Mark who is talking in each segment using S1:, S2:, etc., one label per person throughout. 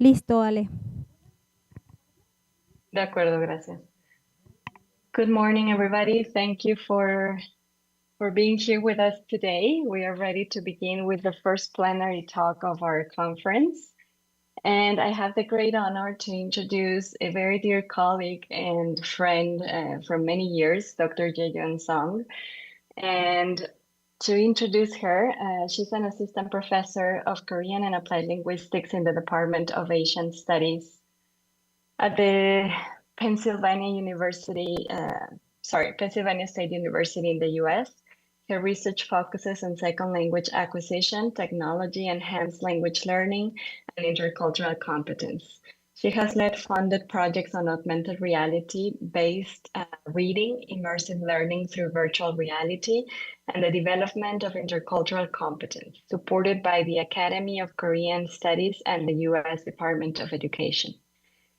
S1: Listo, Ale.
S2: De acuerdo, gracias. Good morning, everybody. Thank you for being here with us today. We are ready to begin with the first plenary talk of our conference. And I have the great honor to introduce a very dear colleague and friend for many years, Dr. Jayoung Song. And to introduce her, she's an assistant professor of Korean and Applied Linguistics in the Department of Asian Studies at the Pennsylvania State University in the US. Her research focuses on second language acquisition, technology, enhanced language learning, and intercultural competence. She has led funded projects on augmented reality-based reading, immersive learning through virtual reality, and the development of intercultural competence, supported by the Academy of Korean Studies and the US Department of Education.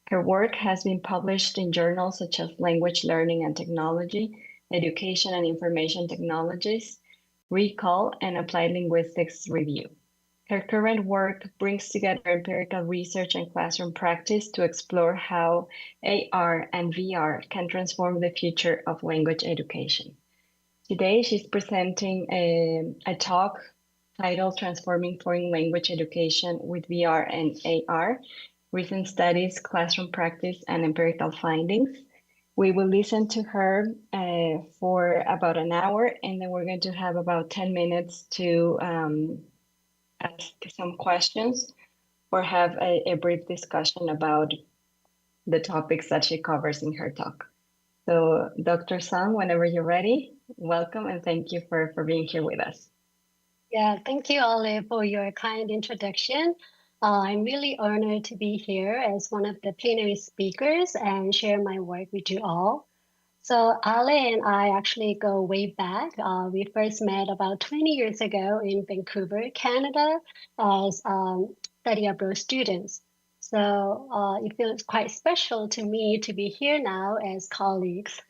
S2: Her work has been published in journals such as Language Learning and Technology, Education and Information Technologies, Recall, and Applied Linguistics Review. Her current work brings together empirical research and classroom practice to explore how AR and VR can transform the future of language education. Today, she's presenting a talk titled Transforming Foreign Language Education with VR and AR, Recent Studies, Classroom Practice, and Empirical Findings. We will listen to her for about an hour, and then we're going to have about 10 minutes to ask some questions or have a brief discussion about the topics that she covers in her talk. So, Dr. Song, whenever you're ready, welcome and thank you for being here with us.
S3: Yeah, thank you, Ale, for your kind introduction. I'm really honored to be here as one of the plenary speakers and share my work with you all. So Ale and I actually go way back. We first met about 20 years ago in Vancouver, Canada, as study abroad students. So it feels quite special to me to be here now as colleagues.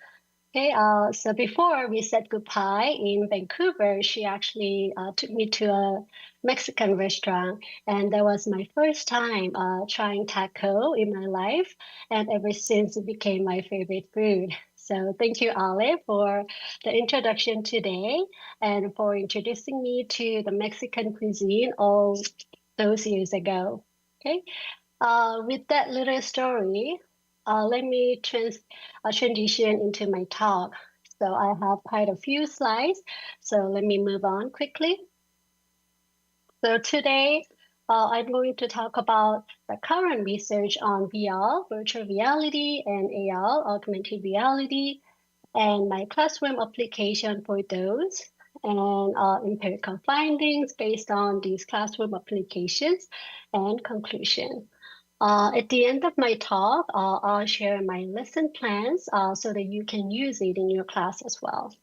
S3: Okay, so before we said goodbye in Vancouver, she actually took me to a Mexican restaurant, and that was my first time trying taco in my life, and ever since it became my favorite food. So thank you, Ale, for the introduction today and for introducing me to the Mexican cuisine all those years ago. Okay, with that little story, let me transition into my talk. So I have quite a few slides, so let me move on quickly. So today, I'm going to talk about the current research on VR, virtual reality, and AR, augmented reality, and my classroom application for those, and empirical findings based on these classroom applications, and conclusion. At the end of my talk, I'll share my lesson plans so that you can use it in your class as well.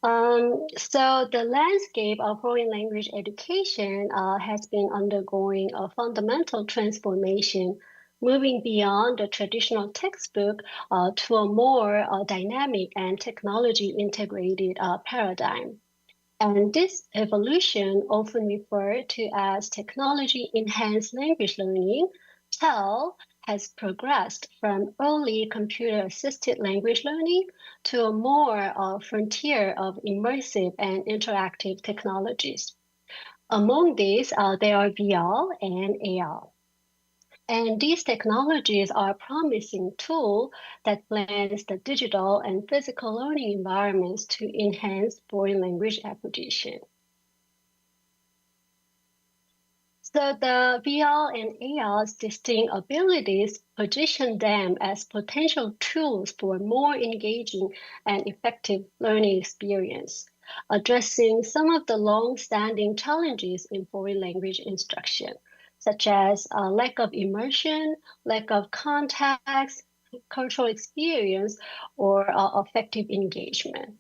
S3: So the landscape of foreign language education has been undergoing a fundamental transformation, moving beyond the traditional textbook to a more dynamic and technology-integrated paradigm. And this evolution, often referred to as technology-enhanced language learning, TEL, has progressed from early computer-assisted language learning to a more frontier of immersive and interactive technologies. Among these, there are VR and AR. And these technologies are a promising tool that blends the digital and physical learning environments to enhance foreign language acquisition. So the VR and AR's distinct abilities position them as potential tools for more engaging and effective learning experience, addressing some of the long-standing challenges in foreign language instruction, such as lack of immersion, lack of context, cultural experience, or effective engagement.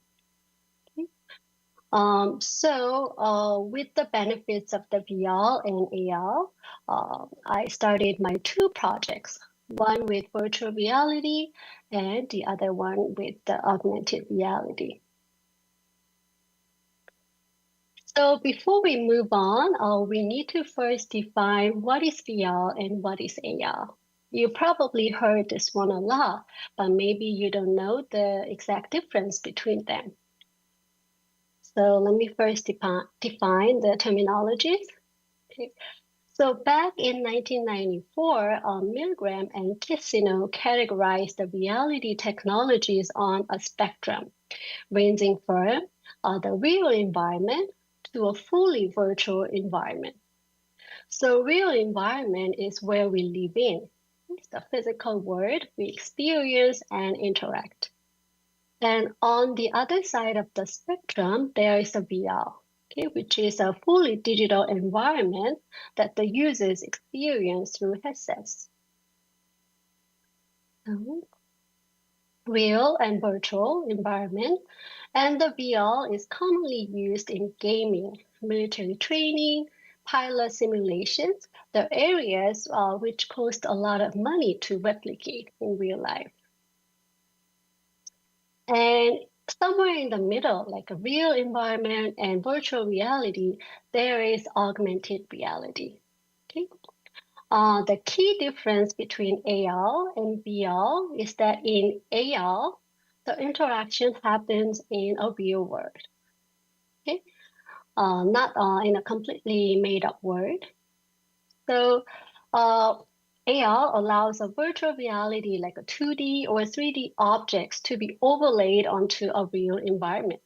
S3: With the benefits of the VR and AR, I started my two projects, one with virtual reality and the other one with the augmented reality. So before we move on, we need to first define what is VR and what is AR. You probably heard this one a lot, but maybe you don't know the exact difference between them. So let me first define the terminologies. Okay. So back in 1994, Milgram and Kissino categorized the reality technologies on a spectrum, ranging from the real environment to a fully virtual environment. So real environment is where we live in. It's the physical world we experience and interact. And on the other side of the spectrum, there is a VR, okay, which is a fully digital environment that the users experience through headsets. Real and virtual environment, and the VR is commonly used in gaming, military training, pilot simulations, the areas which cost a lot of money to replicate in real life. And somewhere in the middle, like a real environment and virtual reality, there is augmented reality. Okay? The key difference between AR and VR is that in AR, the interaction happens in a real world, okay? Not in a completely made up world. So AR allows a virtual reality like a 2D or 3D objects to be overlaid onto a real environment.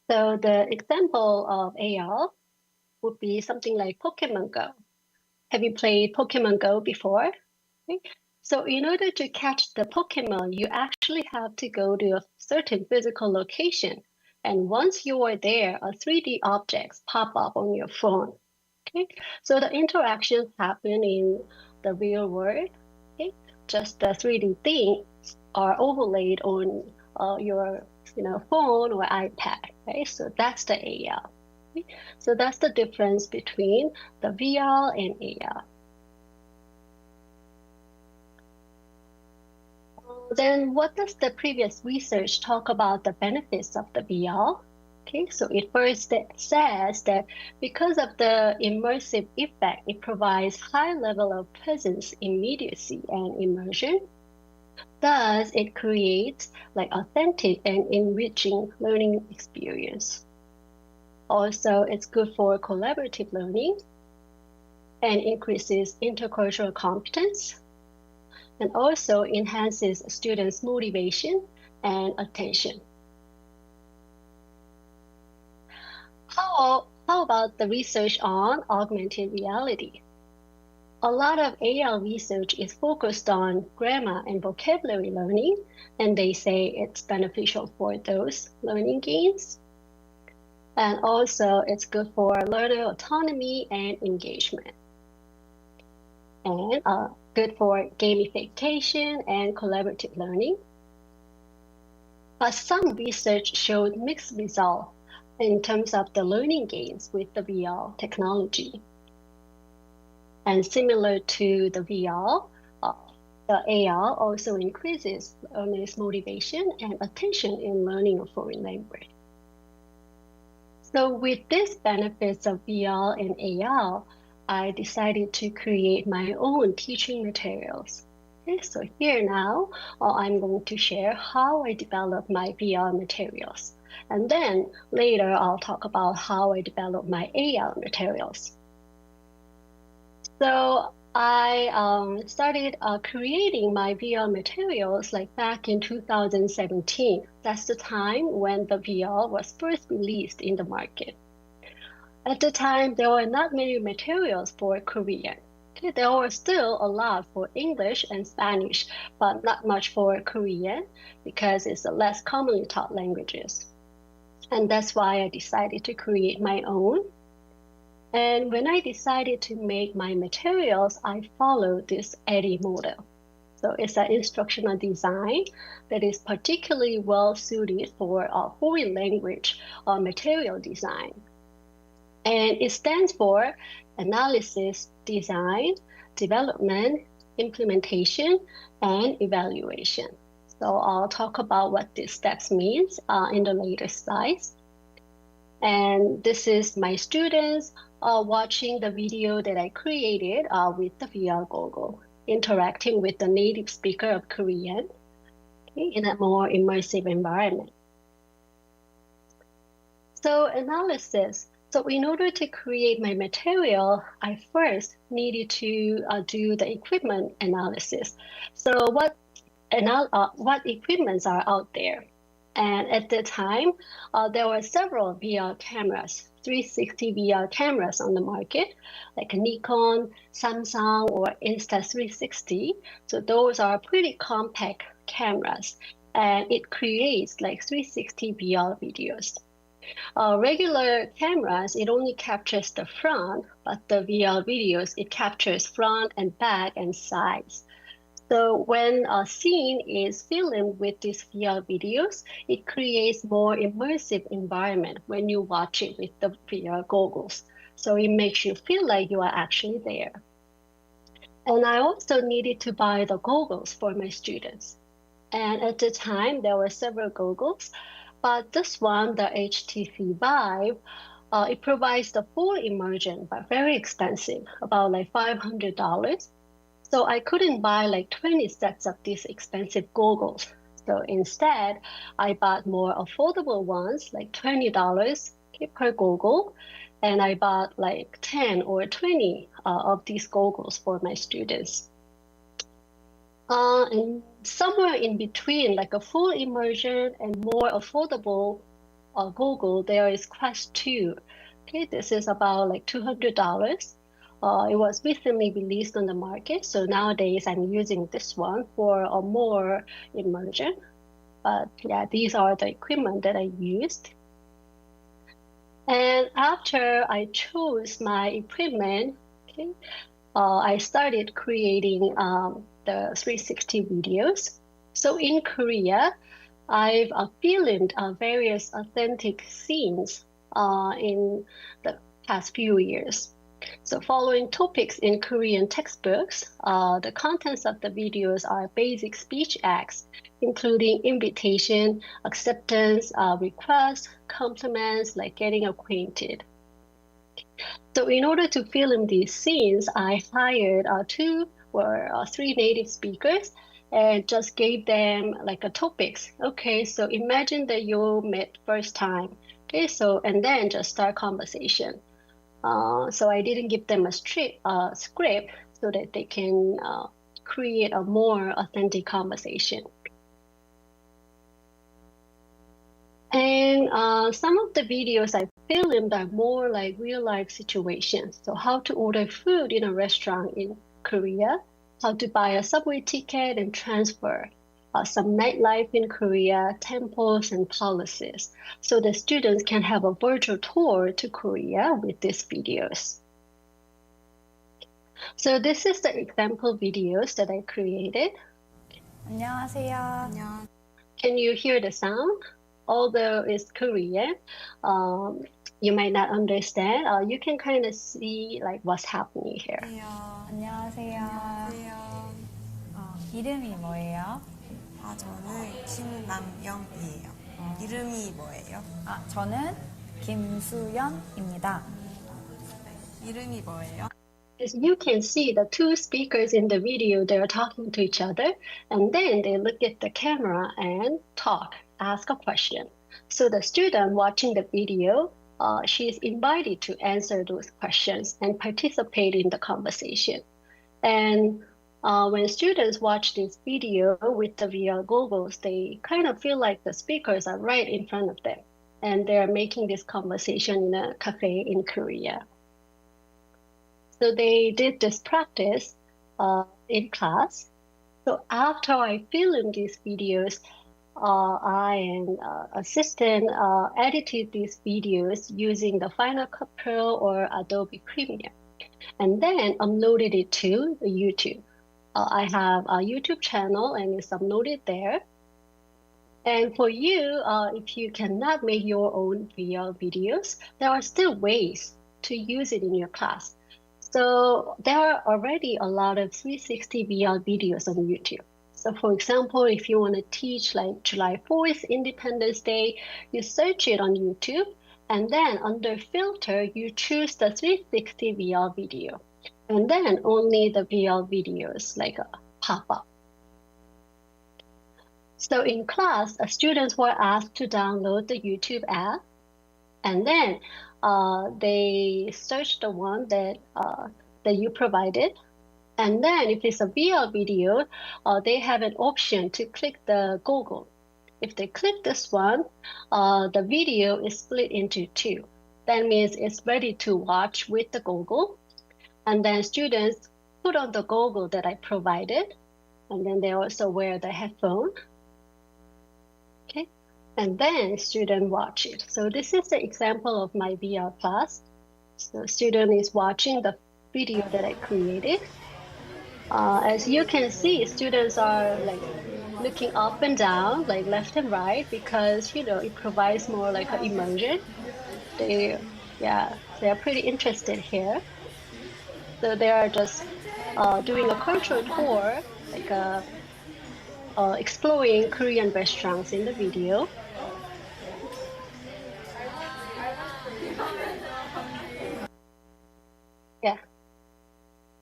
S3: So the example of AR would be something like Pokemon Go. Have you played Pokemon Go before? Okay. So in order to catch the Pokemon, you actually have to go to a certain physical location. And once you are there, a 3D objects pop up on your phone. Okay. So the interactions happen in the real world. Okay. Just the 3D things are overlaid on your phone or iPad. Right. So that's the AR. Okay. So that's the difference between the VR and AR. Then what does the previous research talk about the benefits of the VR? Okay, so it first says that because of the immersive effect, it provides high level of presence, immediacy, and immersion. Thus, it creates like authentic and enriching learning experience. Also, it's good for collaborative learning and increases intercultural competence, and also enhances students' motivation and attention. How about the research on augmented reality? A lot of AR research is focused on grammar and vocabulary learning, and they say it's beneficial for those learning gains. And also, it's good for learner autonomy and engagement. And good for gamification and collaborative learning. But some research showed mixed results in terms of the learning gains with the VR technology. And similar to the VR, the AR also increases learners' motivation and attention in learning a foreign language. So with these benefits of VR and AR, I decided to create my own teaching materials. Okay, so here now, I'm going to share how I develop my VR materials. And then later, I'll talk about how I develop my AR materials. So I started creating my VR materials like back in 2017. That's the time when the VR was first released in the market. At the time, there were not many materials for Korean. Okay, there were still a lot for English and Spanish, but not much for Korean because it's a less commonly taught languages. And that's why I decided to create my own. And when I decided to make my materials, I followed this EDI model. So it's an instructional design that is particularly well suited for foreign language material design. And it stands for analysis, design, development, implementation, and evaluation. So I'll talk about what these steps means in the later slides. And this is my students watching the video that I created with the VR goggle, interacting with the native speaker of Korean, okay, in a more immersive environment. So analysis. So in order to create my material, I first needed to do the equipment analysis. So what equipments are out there? And at the time, there were several VR cameras, 360 VR cameras on the market, like Nikon, Samsung, or Insta360. So those are pretty compact cameras, and it creates like 360 VR videos. Regular cameras, it only captures the front, but the VR videos, it captures front and back and sides. So when a scene is filmed with these VR videos, it creates more immersive environment when you watch it with the VR goggles. So it makes you feel like you are actually there. And I also needed to buy the goggles for my students. And at the time, there were several goggles, but this one, the HTC Vive, it provides the full immersion, but very expensive, about like $500. So I couldn't buy like 20 sets of these expensive goggles. So instead, I bought more affordable ones, like $20 per goggle. And I bought like 10 or 20 of these goggles for my students. And somewhere in between, like a full immersion and more affordable goggle, there is Quest 2. Okay, this is about like $200. It was recently released on the market, so nowadays I'm using this one for a more immersion. But yeah, these are the equipment that I used. And after I chose my equipment, okay, I started creating the 360 videos. So in Korea, I've filmed various authentic scenes in the past few years. So following topics in Korean textbooks, the contents of the videos are basic speech acts, including invitation, acceptance, requests, compliments, like getting acquainted. So in order to film these scenes, I hired 2 or 3 native speakers and just gave them like a topics. Okay, so imagine that you met first time. Okay, so and then just start conversation. So I didn't give them a script so that they can create a more authentic conversation. And some of the videos I filmed are more like real life situations. So how to order food in a restaurant in Korea, how to buy a subway ticket and transfer, some nightlife in Korea, temples and policies. So the students can have a virtual tour to Korea with these videos. So this is the example videos that I created.
S1: 안녕하세요.
S3: Can you hear the sound? Although it's Korean, you might not understand. You can kind of see like what's happening here.
S1: 안녕하세요. 이름이 뭐예요?
S4: 저는 김남영이에요. 이름이 뭐예요?
S1: 저는 김수연입니다.
S4: 이름이 뭐예요?
S3: As you can see, the 2 speakers in the video, they're talking to each other, and then they look at the camera and talk, ask a question. So the student watching the video, she is invited to answer those questions and participate in the conversation. And when students watch this video with the VR goggles, they kind of feel like the speakers are right in front of them, and they're making this conversation in a cafe in Korea. So they did this practice in class. So after I filmed these videos, I and assistant edited these videos using the Final Cut Pro or Adobe Premiere, and then uploaded it to the YouTube. I have a YouTube channel and it's uploaded there. And for you, if you cannot make your own VR videos, there are still ways to use it in your class. So there are already a lot of 360 VR videos on YouTube. So for example, if you want to teach like July 4th, Independence Day, you search it on YouTube And then under filter, you choose the 360 VR video. And then only the VR videos like pop up. So in class, students were asked to download the YouTube app. And then they search the one that you provided. And then if it's a VR video, they have an option to click the Google. If they click this one, the video is split into two. That means it's ready to watch with the Google. And then students put on the Google that I provided. And then they also wear the headphone. Okay. And then student watch it. So this is the example of my VR class. So student is watching the video that I created. As you can see, students are like looking up and down, like left and right, because it provides more like an immersion. They are pretty interested here. So they are just doing a cultural tour, like exploring Korean restaurants in the video. Yeah.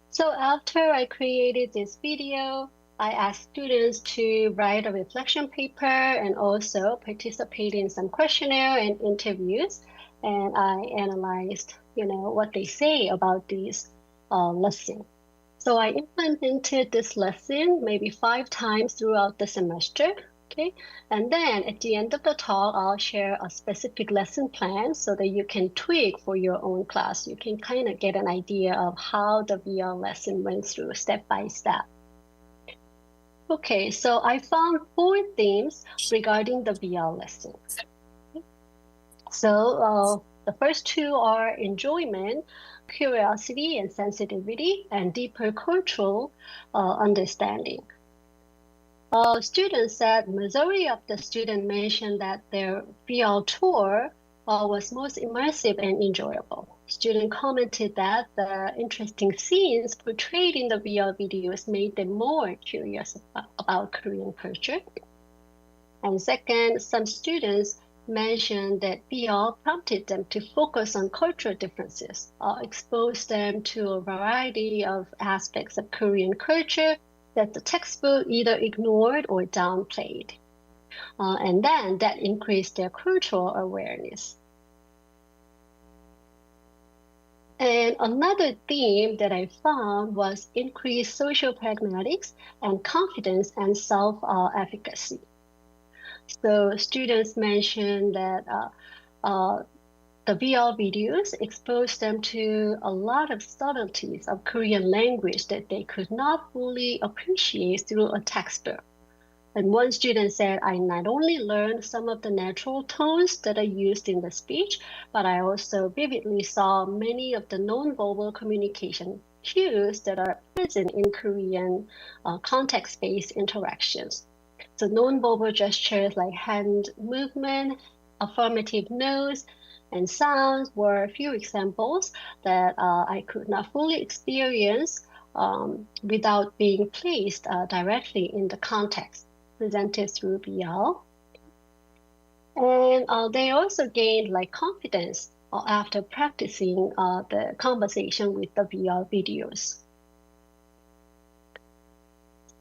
S3: So after I created this video, I asked students to write a reflection paper and also participate in some questionnaire and interviews. And I analyzed, what they say about this lesson. So I implemented this lesson maybe 5 times throughout the semester. Okay. And then at the end of the talk, I'll share a specific lesson plan so that you can tweak for your own class. You can kind of get an idea of how the VR lesson went through step by step. Okay, so I found 4 themes regarding the VR lesson. So the first 2 are enjoyment, curiosity and sensitivity, and deeper cultural understanding. Students said majority of the students mentioned that their VR tour was most immersive and enjoyable. Students commented that the interesting scenes portrayed in the VR videos made them more curious about Korean culture. And second, some students mentioned that VR prompted them to focus on cultural differences, expose them to a variety of aspects of Korean culture that the textbook either ignored or downplayed. And then that increased their cultural awareness. And another theme that I found was increased social pragmatics and confidence and self-efficacy. So students mentioned that the VR videos exposed them to a lot of subtleties of Korean language that they could not fully appreciate through a textbook. And one student said, I not only learned some of the natural tones that are used in the speech, but I also vividly saw many of the nonverbal communication cues that are present in Korean context-based interactions. So nonverbal gestures like hand movement, affirmative nods, and sounds were a few examples that I could not fully experience without being placed directly in the context presented through VR. And they also gained confidence after practicing the conversation with the VR videos.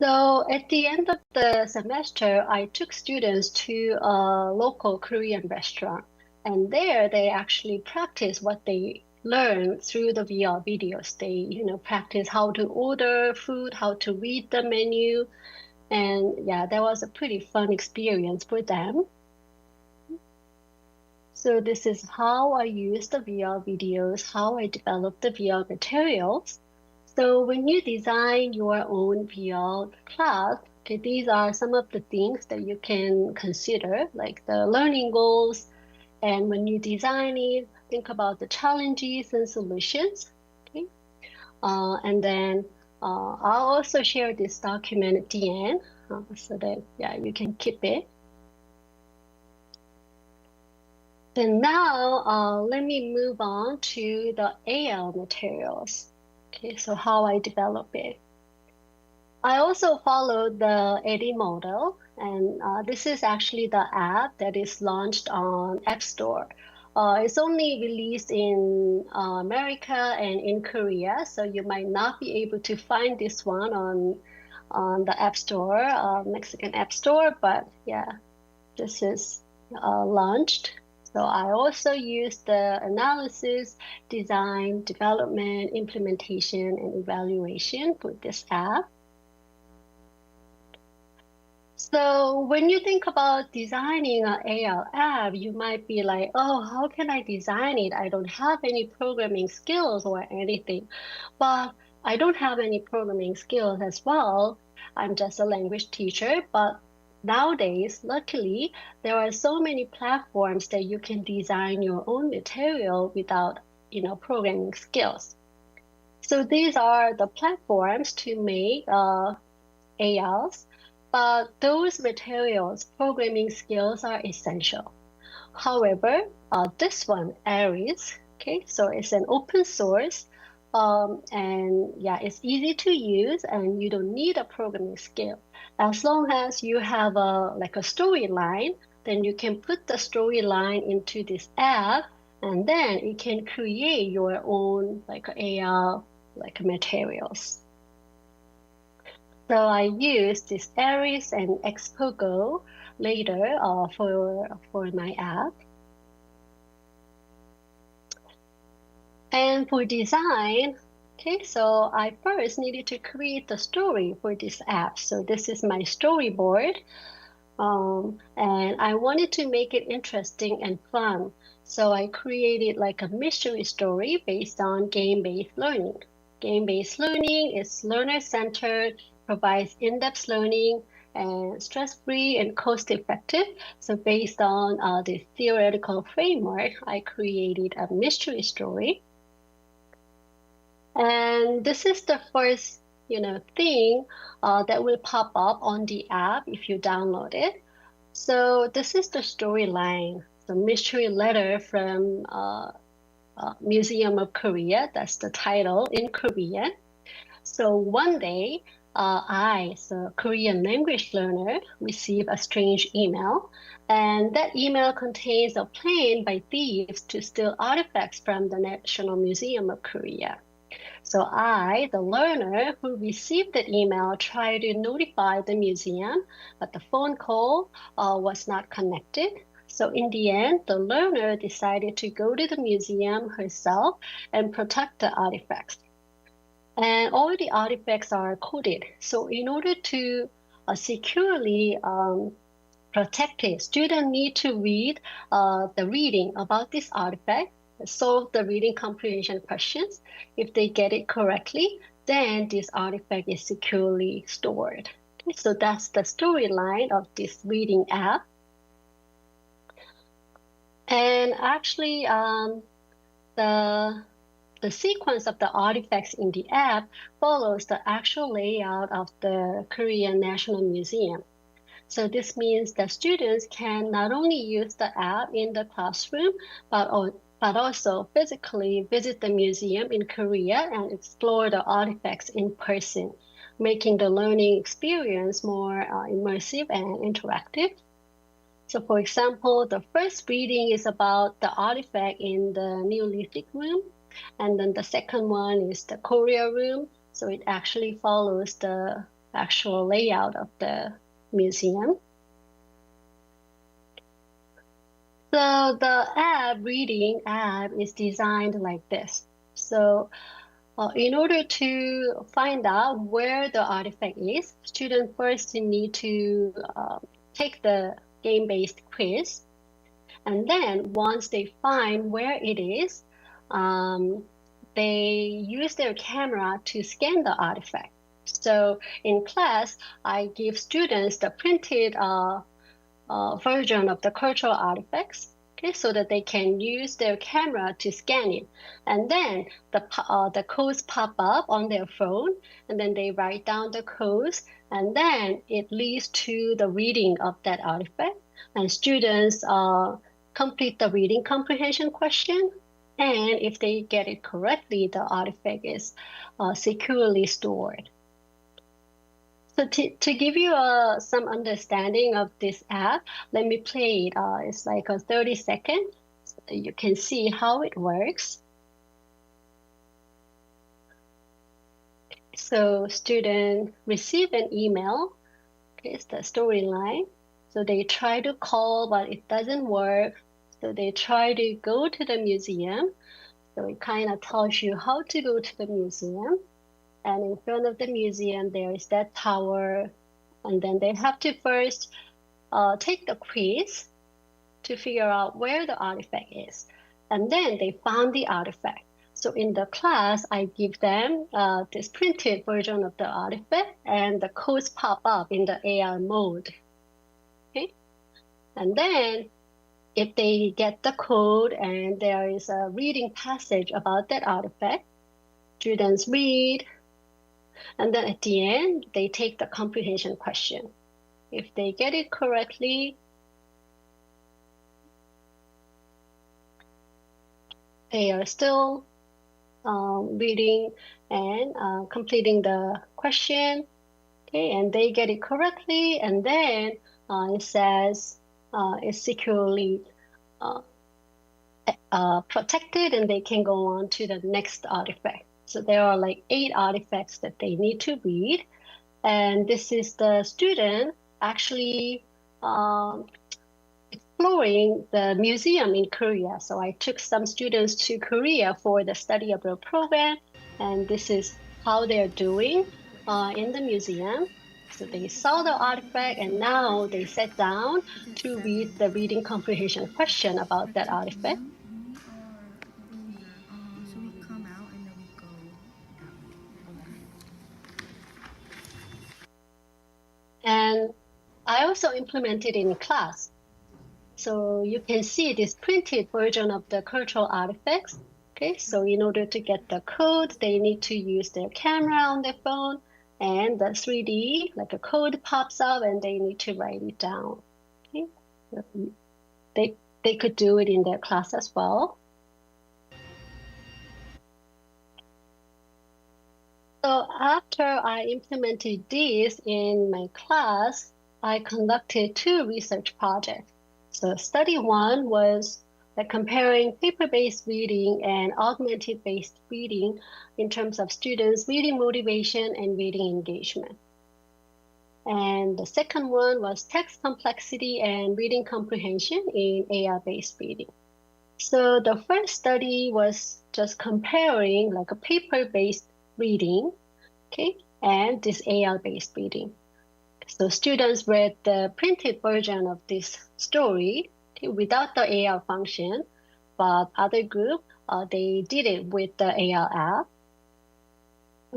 S3: So at the end of the semester, I took students to a local Korean restaurant, and there they actually practice what they learned through the VR videos. They, practice how to order food, how to read the menu, and yeah, that was a pretty fun experience for them. So this is how I use the VR videos, how I develop the VR materials. So when you design your own VR class, okay, these are some of the things that you can consider, like the learning goals. And when you design it, think about the challenges and solutions. Okay, and then I'll also share this document at the end so that you can keep it. Then now let me move on to the AL materials. Okay, so how I develop it. I also followed the Eddy model, and this is actually the app that is launched on App Store. It's only released in America and in Korea, so you might not be able to find this one on the App Store, Mexican App Store. But yeah, this is launched. So I also use the analysis, design, development, implementation, and evaluation for this app. So when you think about designing an AL app, you might be like, oh, how can I design it? I don't have any programming skills or anything. But I don't have any programming skills as well. I'm just a language teacher. But nowadays, luckily, there are so many platforms that you can design your own material without, programming skills. So these are the platforms to make ALs. But those materials, programming skills are essential. However, this one, Aries, okay, so it's an open source, and yeah, it's easy to use, and you don't need a programming skill. As long as you have like a storyline, then you can put the storyline into this app, and then you can create your own like AR like materials. So I use this Aries and Expogo later for my app. And for design, okay, so I first needed to create the story for this app. So this is my storyboard. And I wanted to make it interesting and fun. So I created like a mystery story based on game-based learning. Game-based learning is learner-centered, provides in-depth learning, and stress-free and cost-effective. So based on the theoretical framework, I created a mystery story. And this is the first, thing that will pop up on the app if you download it. So this is the storyline, the mystery letter from Museum of Korea. That's the title in Korean. So one day, I, as a Korean language learner, received a strange email, and that email contains a plan by thieves to steal artifacts from the National Museum of Korea. So I, the learner who received that email, tried to notify the museum, but the phone call was not connected. So in the end, the learner decided to go to the museum herself and protect the artifacts. And all the artifacts are coded. So in order to securely protect it, students need to read the reading about this artifact, solve the reading comprehension questions. If they get it correctly, then this artifact is securely stored. Okay, so that's the storyline of this reading app. And actually, the sequence of the artifacts in the app follows the actual layout of the Korean National Museum. So this means that students can not only use the app in the classroom, but also physically visit the museum in Korea and explore the artifacts in person, making the learning experience more immersive and interactive. So for example, the first reading is about the artifact in the Neolithic room. And then the second one is the Korea room. So it actually follows the actual layout of the museum. So the reading app is designed like this. So in order to find out where the artifact is, students first need to take the game-based quiz. And then once they find where it is, they use their camera to scan the artifact. So in class, I give students the printed version of the cultural artifacts, okay, so that they can use their camera to scan it. And then the codes pop up on their phone, and then they write down the codes, and then it leads to the reading of that artifact. And students complete the reading comprehension question. And if they get it correctly, the artifact is securely stored. So to give you some understanding of this app, let me play it. It's like a 30-second you can see how it works. So students receive an email. Okay, it's the storyline. So they try to call, but it doesn't work. So they try to go to the museum. So it kind of tells you how to go to the museum. And in front of the museum, there is that tower. And then they have to first take the quiz to figure out where the artifact is. And then they found the artifact. So in the class, I give them this printed version of the artifact, and the codes pop up in the AR mode. Okay? And then if they get the code and there is a reading passage about that artifact, students read, and then at the end, they take the comprehension question. If they get it correctly, they are still reading and completing the question, okay, and they get it correctly, and then it says it's securely protected, and they can go on to the next artifact. So there are like 8 artifacts that they need to read, and this is the student actually exploring the museum in Korea. So I took some students to Korea for the study abroad program, and this is how they're doing in the museum. So they saw the artifact, and now they sat down to read the reading comprehension question about that artifact.
S5: So we come out and then we go out.
S3: And I also implemented in class. So you can see this printed version of the cultural artifacts. Okay, so in order to get the code, they need to use their camera on their phone, and the 3D, like a code pops up, and they need to write it down. Okay, they could do it in their class as well. So after I implemented this in my class, I conducted 2 research projects. So study 1 was like comparing paper-based reading and augmented-based reading in terms of students' reading motivation and reading engagement. And the second one was text complexity and reading comprehension in AR-based reading. So the first study was just comparing like a paper-based reading, okay, and this AR-based reading. So students read the printed version of this story, okay, without the AR function, but other group, they did it with the AR app.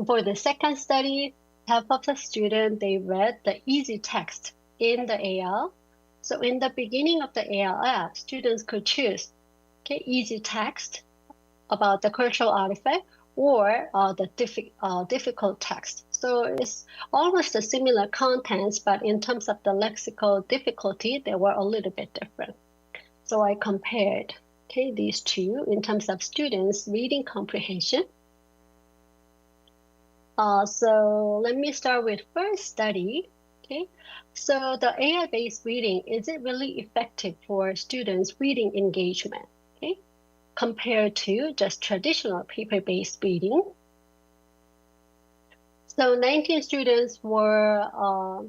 S3: For the second study, half of the students, they read the easy text in the AR. So in the beginning of the AR app, students could choose, okay, easy text about the cultural artifact, or the difficult text. So it's almost a similar contents, but in terms of the lexical difficulty, they were a little bit different. So I compared, okay, these 2 in terms of students' reading comprehension. So let me start with first study. Okay, so the AI-based reading, is it really effective for students' reading engagement? Okay, compared to just traditional paper-based reading. So 19 students were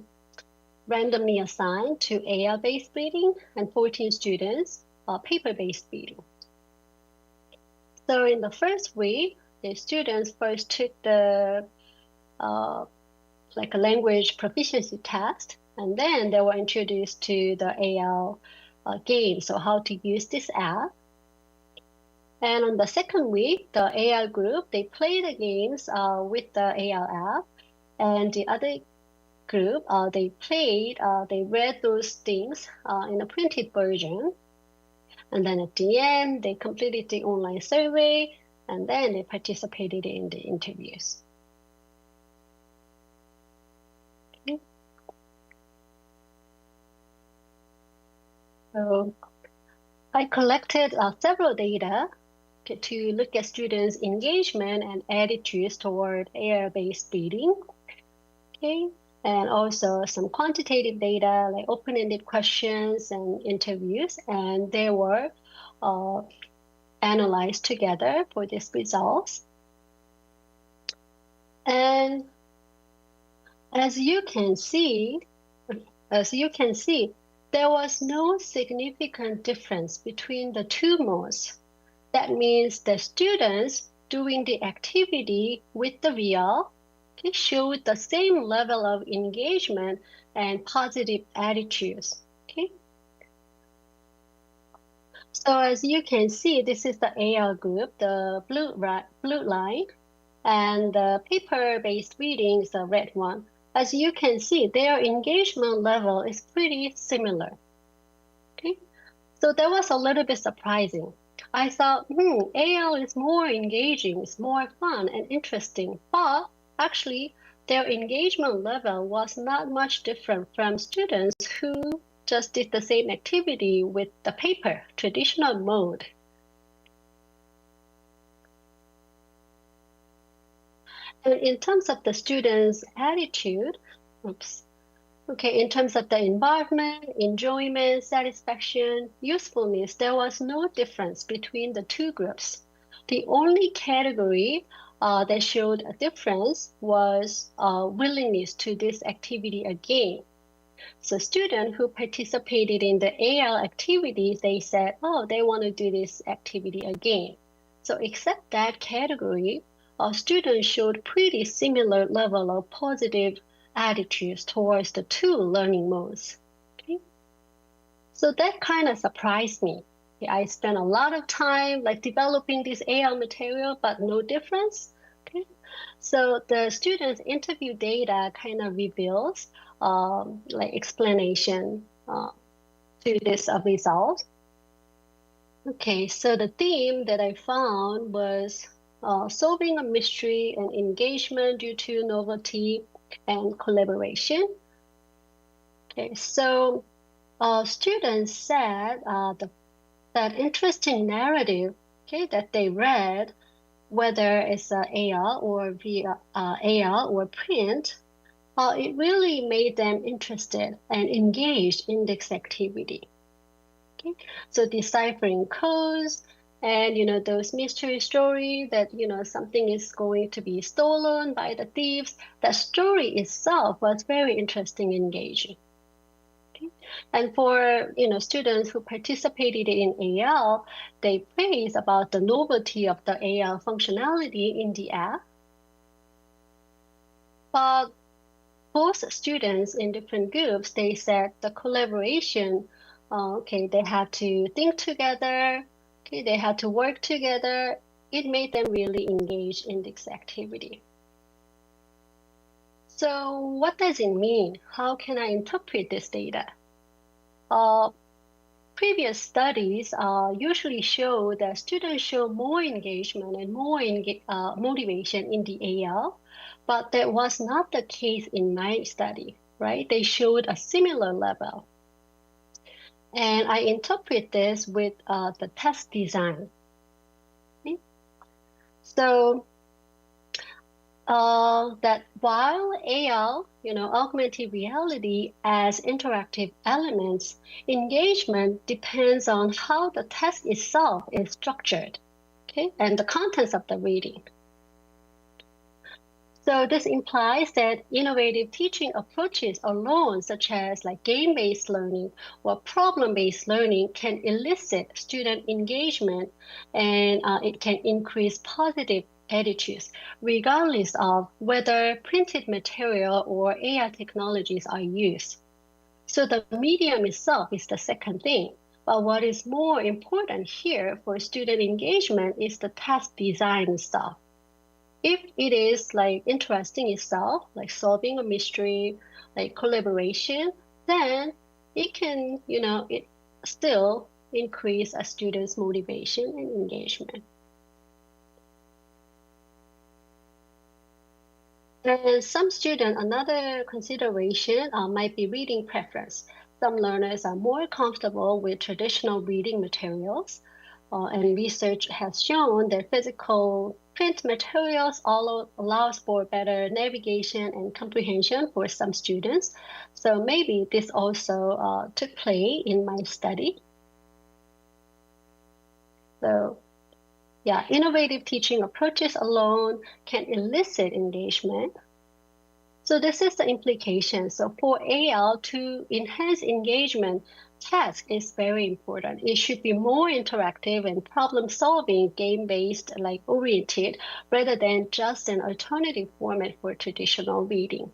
S3: randomly assigned to AR-based reading, and 14 students paper-based reading. So in the first week, the students first took the like a language proficiency test, and then they were introduced to the AR game, so how to use this app. And on the second week, the AR group, they play the games with the AR app, and the other group, they read those things in a printed version. And then at the end, they completed the online survey, and then they participated in the interviews. Okay. So I collected several data to look at students' engagement and attitudes toward AR-based reading. Okay, and also some quantitative data like open-ended questions and interviews. And there were analyze together for these results. And as you can see, there was no significant difference between the two modes. That means the students doing the activity with the VR showed the same level of engagement and positive attitudes. Okay. So as you can see, this is the AR group, the blue line, and the paper-based reading is the red one. As you can see, their engagement level is pretty similar. Okay, so that was a little bit surprising. I thought, AL is more engaging, it's more fun and interesting, but actually their engagement level was not much different from students who just did the same activity with the paper, traditional mode. And in terms of the students' attitude, in terms of the environment, enjoyment, satisfaction, usefulness, there was no difference between the two groups. The only category that showed a difference was willingness to this activity again. So students who participated in the AL activities, they said, they want to do this activity again. So except that category, students showed pretty similar level of positive attitudes towards the two learning modes. Okay? So that kind of surprised me. I spent a lot of time developing this AL material, but no difference. Okay? So the students' interview data kind of reveals explanation to this result. Okay, so the theme that I found was solving a mystery and engagement due to novelty and collaboration. Okay, so students said that interesting narrative, that they read, whether it's AR or via AR or print, it really made them interested and engaged in this activity. Okay, so deciphering codes and those mystery stories that something is going to be stolen by the thieves. That story itself was very interesting and engaging. Okay? And for students who participated in AL, they praised about the novelty of the AL functionality in the app. But both students in different groups, they said the collaboration, they had to think together, they had to work together. It made them really engage in this activity. So what does it mean? How can I interpret this data? Previous studies usually show that students show more engagement and more motivation in the AL, but that was not the case in my study, right? They showed a similar level. And I interpret this with the test design. Okay? So that while AL, augmented reality as interactive elements, engagement depends on how the test itself is structured, and the contents of the reading. So this implies that innovative teaching approaches alone, such as game-based learning or problem-based learning, can elicit student engagement, and it can increase positive attitudes, regardless of whether printed material or AI technologies are used. So the medium itself is the second thing. But what is more important here for student engagement is the test design itself. If it is interesting itself, solving a mystery, collaboration, then it can, it still increase a student's motivation and engagement. And some students, another consideration might be reading preference. Some learners are more comfortable with traditional reading materials, and research has shown that physical print materials allows for better navigation and comprehension for some students. So maybe this also took play in my study. So yeah, innovative teaching approaches alone can elicit engagement. So this is the implication. So for AL to enhance engagement, task is very important. It should be more interactive and problem solving, game-based, like oriented, rather than just an alternative format for traditional reading.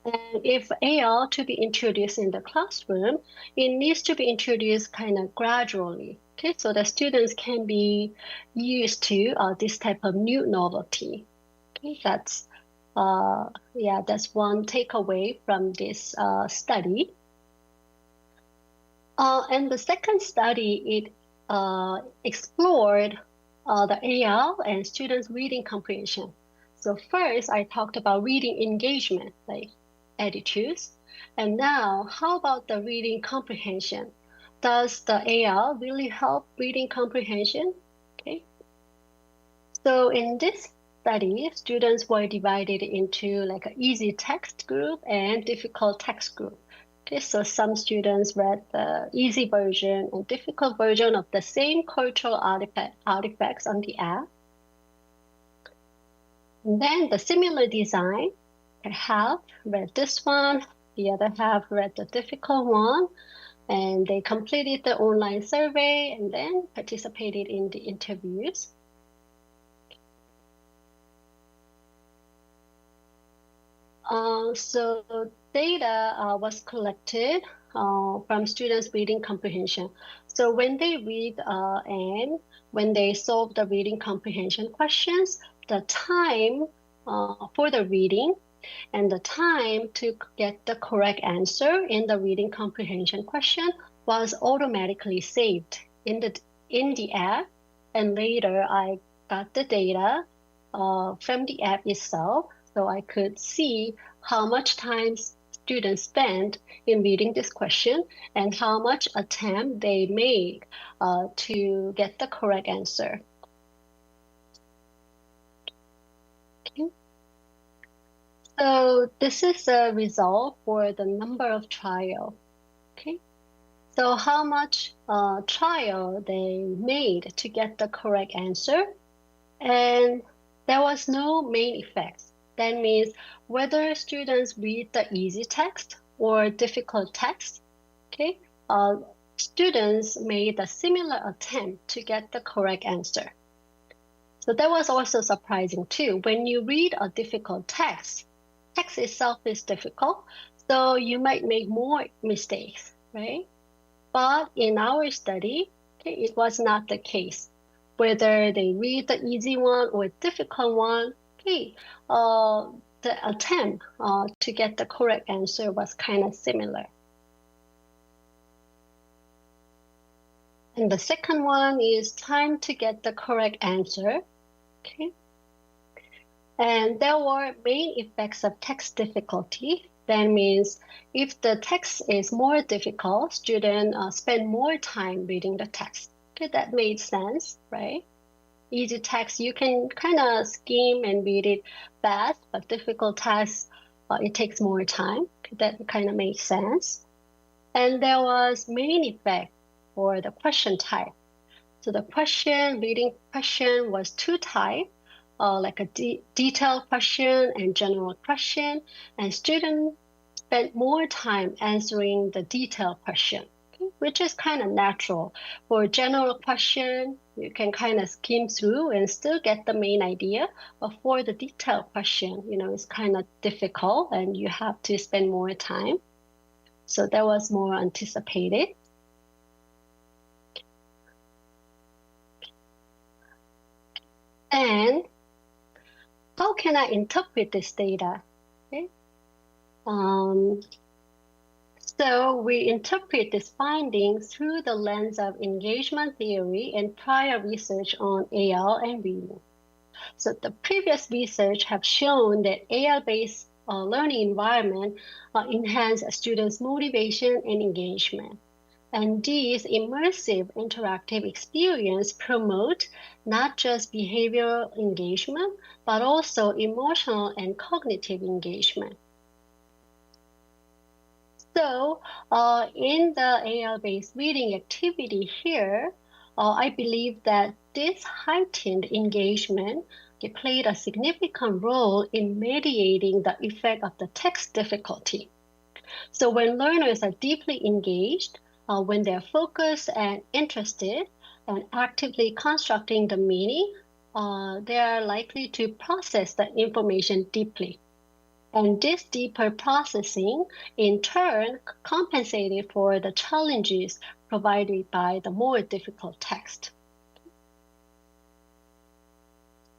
S3: And if AL to be introduced in the classroom, it needs to be introduced kind of gradually. Okay, so the students can be used to this type of new novelty. Okay, that's one takeaway from this study. And the second study, it explored the AL and students' reading comprehension. So first, I talked about reading engagement, like attitudes. And now, how about the reading comprehension? Does the AL really help reading comprehension? Okay. So in this study, students were divided into like an easy text group and difficult text group. Okay, so some students read the easy version and difficult version of the same cultural artifacts on the app. And then the similar design, half read this one, the other half read the difficult one, and they completed the online survey and then participated in the interviews. So data was collected from students' reading comprehension. So when they read and when they solve the reading comprehension questions, the time for the reading and the time to get the correct answer in the reading comprehension question was automatically saved in the app. And later I got the data from the app itself, so I could see how much time students spent in reading this question and how much attempt they made to get the correct answer. Okay. So this is a result for the number of trial. Okay. So how much trial they made to get the correct answer, and there was no main effects. That means whether students read the easy text or difficult text, okay, students made a similar attempt to get the correct answer. So that was also surprising too. When you read a difficult text itself is difficult, so you might make more mistakes, right? But in our study, okay, it was not the case. Whether they read the easy one or difficult one, okay, the attempt to get the correct answer was kind of similar. And the second one is time to get the correct answer. Okay. And there were main effects of text difficulty. That means if the text is more difficult, students spend more time reading the text. Okay, that made sense, right? Easy text, you can kind of skim and read it fast, but difficult text, it takes more time. Okay, that kind of makes sense. And there was main effect for the question type. So the reading question was two types. Like a detailed question and general question, and students spent more time answering the detailed question, okay, which is kind of natural. For a general question, you can kind of skim through and still get the main idea, but for the detailed question, it's kind of difficult and you have to spend more time. So that was more anticipated. And how can I interpret this data? Okay. So we interpret this finding through the lens of engagement theory and prior research on AL and reading. So the previous research have shown that AL-based learning environment enhance students' motivation and engagement. And these immersive interactive experience promote not just behavioral engagement, but also emotional and cognitive engagement. So in the AL-based reading activity here, I believe that this heightened engagement played a significant role in mediating the effect of the text difficulty. So when learners are deeply engaged, when they're focused and interested and actively constructing the meaning, they are likely to process the information deeply. And this deeper processing, in turn, compensated for the challenges provided by the more difficult text.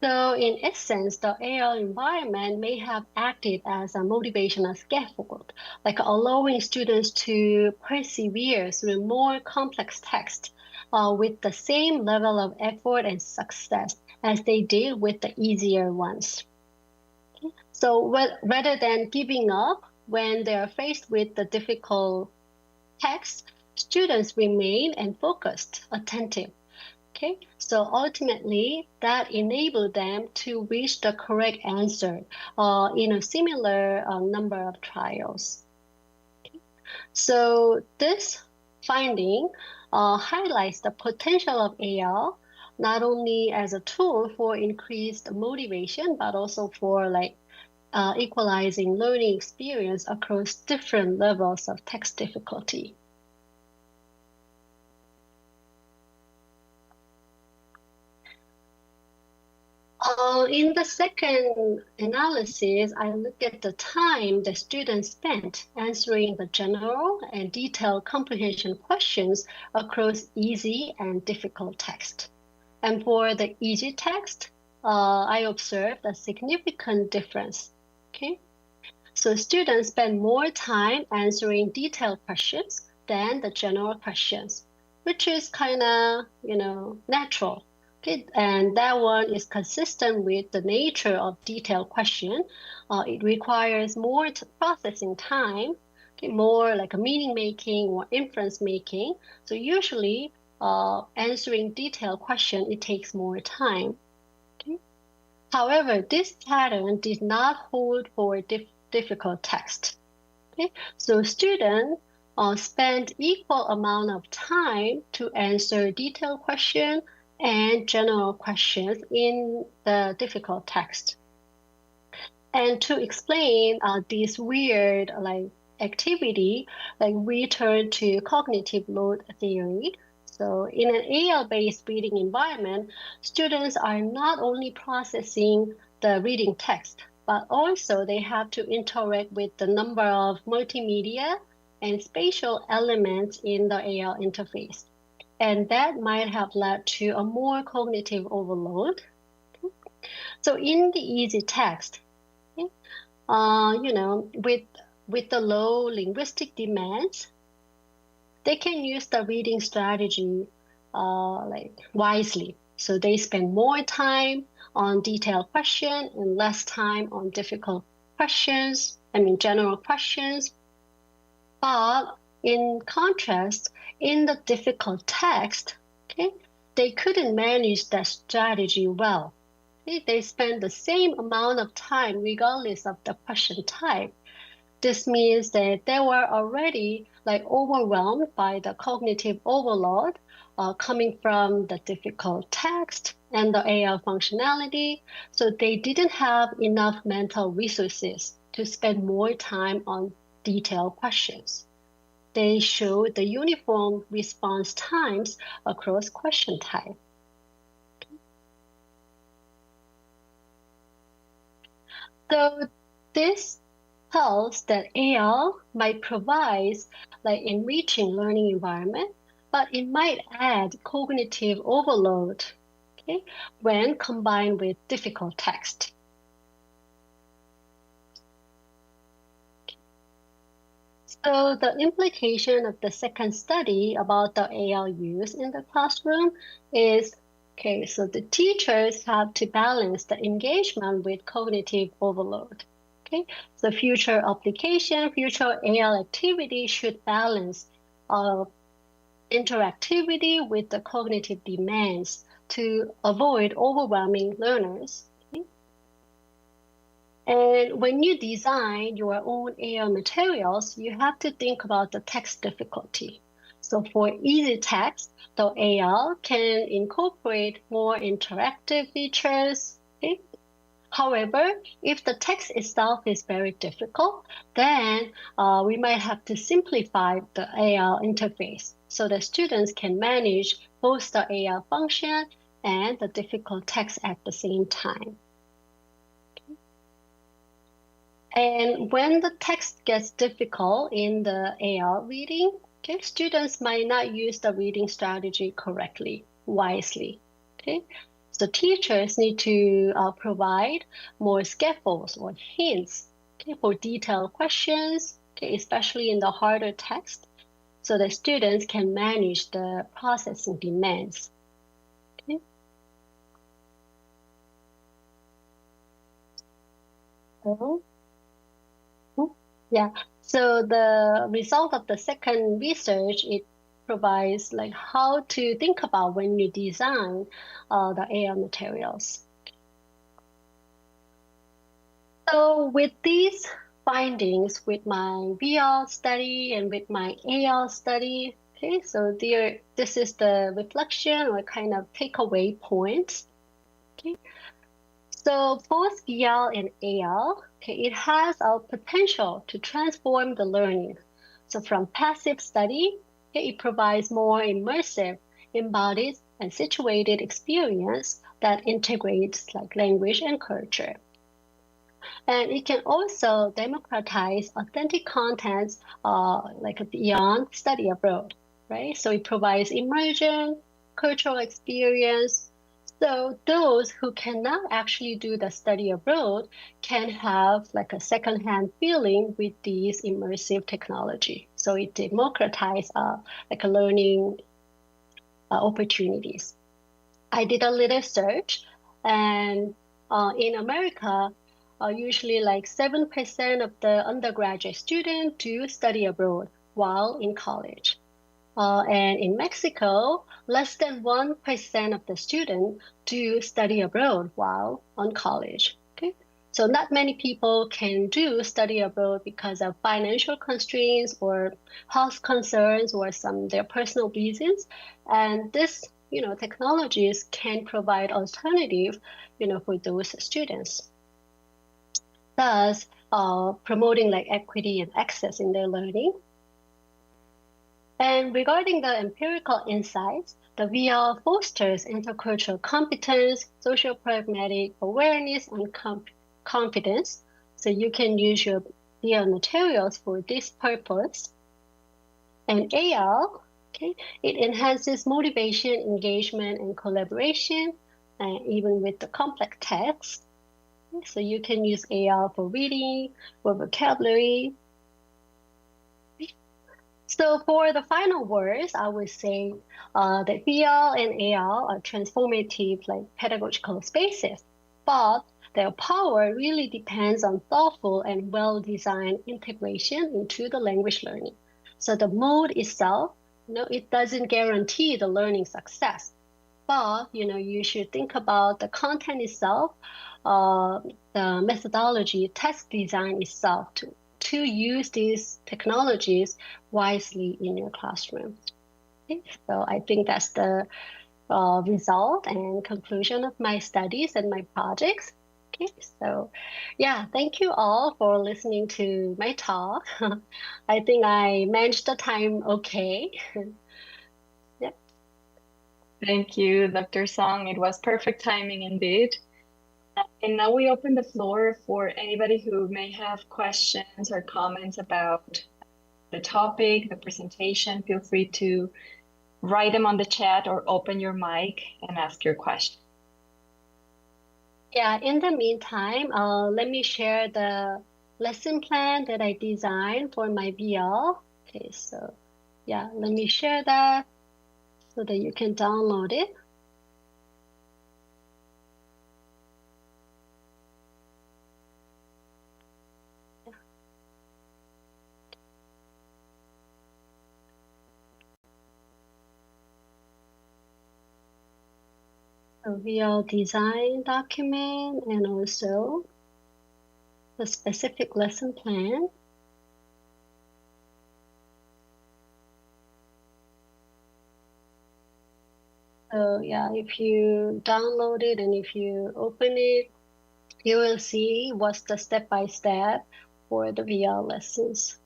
S3: So in essence, the AL environment may have acted as a motivational scaffold, like allowing students to persevere through more complex text with the same level of effort and success as they did with the easier ones. So rather than giving up when they are faced with the difficult text, students remain and focused, attentive. Okay, so ultimately that enabled them to reach the correct answer in a similar number of trials. Okay. So this finding highlights the potential of AL not only as a tool for increased motivation, but also for equalizing learning experience across different levels of text difficulty. In the second analysis, I look at the time the students spent answering the general and detailed comprehension questions across easy and difficult text. And for the easy text, I observed a significant difference. Okay, so students spend more time answering detailed questions than the general questions, which is kind of, natural. Okay, and that one is consistent with the nature of detailed question. It requires more processing time, okay, more like a meaning making or inference making. So usually answering detailed question, it takes more time. Okay. However, this pattern did not hold for difficult text. Okay. So students spend equal amount of time to answer detailed question and general questions in the difficult text. And to explain this weird activity, we turn to cognitive load theory. So in an AL-based reading environment, students are not only processing the reading text, but also they have to interact with the number of multimedia and spatial elements in the AL interface. And that might have led to a more cognitive overload. So in the easy text, with the low linguistic demands, they can use the reading strategy wisely. So they spend more time on detailed questions and less time on difficult questions, general questions. But in contrast, in the difficult text, okay, they couldn't manage that strategy well. Okay? They spend the same amount of time regardless of the question type. This means that they were already overwhelmed by the cognitive overload coming from the difficult text and the AL functionality. So they didn't have enough mental resources to spend more time on detailed questions. They show the uniform response times across question type. So this tells that AL might provide enriching learning environment, but it might add cognitive overload, okay, when combined with difficult text. So the implication of the second study about the AL use in the classroom is, okay, so the teachers have to balance the engagement with cognitive overload. Okay, so future application, future AL activity should balance interactivity with the cognitive demands to avoid overwhelming learners. And when you design your own AL materials, you have to think about the text difficulty. So for easy text, the AL can incorporate more interactive features. Okay? However, if the text itself is very difficult, then we might have to simplify the AL interface so the students can manage both the AL function and the difficult text at the same time. And when the text gets difficult in the AL reading, okay, students might not use the reading strategy correctly, wisely. Okay, so teachers need to provide more scaffolds or hints, okay, for detailed questions, okay, especially in the harder text, so the students can manage the processing demands. Okay. So, yeah, so the result of the second research, it provides like how to think about when you design the AR materials. So with these findings, with my VR study and with my AR study, okay, so this is the reflection or kind of takeaway points. Okay. So both VR and AR, okay, it has a potential to transform the learning. So from passive study, okay, it provides more immersive, embodied, and situated experience that integrates like language and culture. And it can also democratize authentic contents like beyond study abroad, right? So it provides immersion, cultural experience. So those who cannot actually do the study abroad can have like a secondhand feeling with these immersive technology. So it democratizes like a learning opportunities. I did a little search, and in America, usually like 7% of the undergraduate students do study abroad while in college. And in Mexico, less than 1% of the students do study abroad while on college. Okay? So not many people can do study abroad because of financial constraints or health concerns or some their personal reasons. And this, technologies can provide alternative, for those students. Thus, promoting like equity and access in their learning. And regarding the empirical insights, the VR fosters intercultural competence, social pragmatic awareness, and confidence. So you can use your VR materials for this purpose. And AR, okay, it enhances motivation, engagement, and collaboration, even with the complex text. So you can use AR for reading, for vocabulary. So for the final words, I would say that VR and AR are transformative, like pedagogical spaces, but their power really depends on thoughtful and well-designed integration into the language learning. So the mode itself, it doesn't guarantee the learning success, but you should think about the content itself, the methodology, test design itself to use these technologies wisely in your classroom. Okay, so I think that's the result and conclusion of my studies and my projects. Okay, so yeah, thank you all for listening to my talk. I think I managed the time okay. Yep.
S2: Thank you, Dr. Song. It was perfect timing indeed. And now we open the floor for anybody who may have questions or comments about the topic, the presentation. Feel free to write them on the chat or open your mic and ask your question.
S3: Yeah, in the meantime, let me share the lesson plan that I designed for my VR. Okay, so yeah, let me share that so that you can download it. A VR design document and also the specific lesson plan. So yeah, if you download it and if you open it, you will see what's the step-by-step for the VR lessons.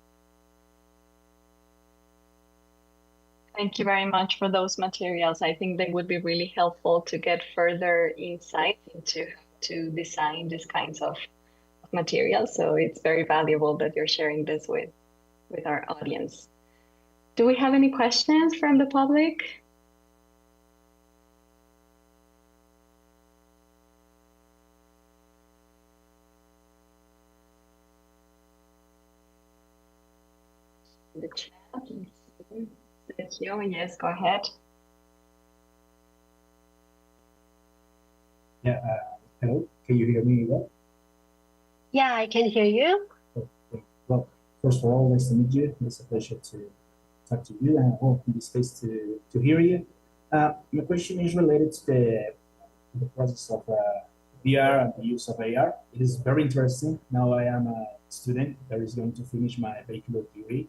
S2: Thank you very much for those materials. I think they would be really helpful to get further insight into to design these kinds of materials. So it's very valuable that you're sharing this with our audience. Do we have any questions from the public? The chat. Thank you. Yes, go ahead.
S6: Yeah, hello, can you hear me well?
S3: Yeah, I can hear you.
S6: Okay. Well, first of all, nice to meet you. It's a pleasure to talk to you, and I hope in this case to hear you. My question is related to the process of VR and the use of AR. It is very interesting. Now I am a student that is going to finish my bachelor degree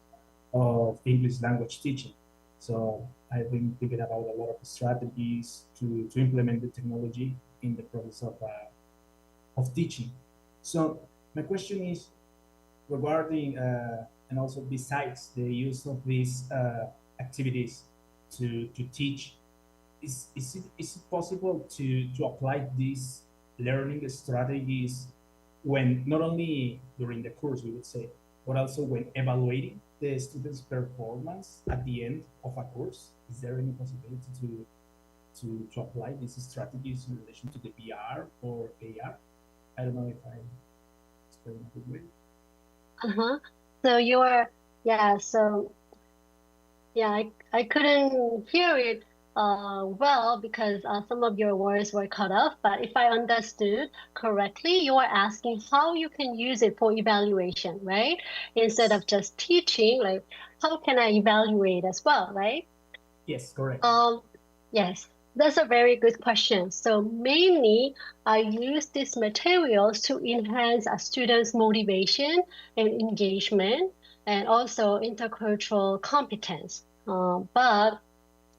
S6: of English language teaching. So I've been thinking about a lot of strategies to implement the technology in the process of teaching. So my question is regarding, and also besides the use of these activities to teach, is it possible to apply these learning strategies when not only during the course, we would say, but also when evaluating the students' performance at the end of a course? Is there any possibility to apply these strategies in relation to the VR or AR? I don't know if I explained a good way.
S3: Uh-huh. So I couldn't hear it well because some of your words were cut off. But if I understood correctly, you are asking how you can use it for evaluation, right? Instead of just teaching, like how can I evaluate as well, right?
S6: Yes, correct.
S3: Yes, that's a very good question. So mainly, I use these materials to enhance a student's motivation and engagement, and also intercultural competence. But